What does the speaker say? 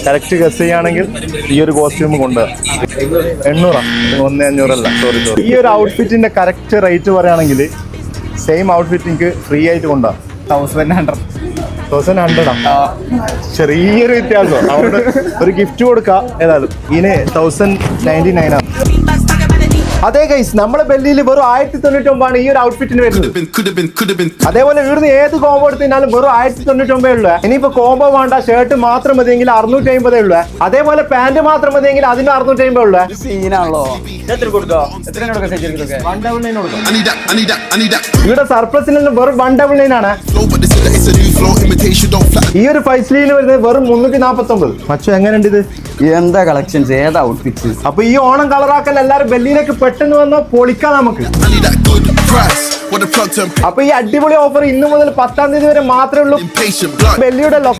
Correct guess ചെയ്യുകയാണെങ്കിൽ ഈ ഒരു കോസ്റ്റ്യൂം കൊണ്ട് 800 1500 സോറി ഈ ഒരു ഔട്ട്ഫിറ്റിന്റെ കറക്റ്റ് റേറ്റ് പറയുകയാണെങ്കിൽ സെയിം ഔട്ട്ഫിറ്റ് എനിക്ക് ഫ്രീ ആയിട്ട് കൊണ്ടുപോകാം 1100 ചെറിയൊരു വ്യത്യാസം. അവിടെ ഒരു ഗിഫ്റ്റ് കൊടുക്കാം. ഏതായാലും ഇതിന് 1099 ആണ്. അതെ ഗൈസ്, നമ്മളെ ബെല്ലിയിൽ വെറും 1099 ഈ ഒരു ഔട്ട്ഫിറ്റിന് വരുന്നത്. അതേപോലെ ഇവിടുന്ന് ഏത് കോംബോ എടുത്താലും വെറും 1099 ഉള്ളൂ. ഇനിയിപ്പോ കോംബോ വേണ്ട, ഷർട്ട് മാത്രം മതിയെങ്കിൽ 650 ഉള്ളൂ. അതേപോലെ പാന്റ് മാത്രം മതിയെങ്കിൽ അതിന് 650 ഉള്ളൂ. സീനാണല്ലോ. ഇവിടെ സർപ്ലസിന് വെറും 199 ആണ്. ഈ ഒരു 5 സ്ലീവിന് വരുന്നത് വെറും 349. മച്ചോ എങ്ങനെയുണ്ട് ഇത്? എന്താ കളക്ഷൻസ്, ഏതാ ഔട്ട്ഫിറ്റ്സ്? അപ്പൊ ഈ ഓണം കളറാക്കൽ എല്ലാരും ബെല്ലിയിലേക്ക് പെട്ടെന്ന് വന്നോ പൊളിക്കാം നമുക്ക്. അപ്പൊ ഈ അടിപൊളി ഓഫർ ഇന്നു മുതൽ 10-ാം തീയതി വരെ മാത്രമേ ഉള്ളൂ. ബെല്ലിയുടെ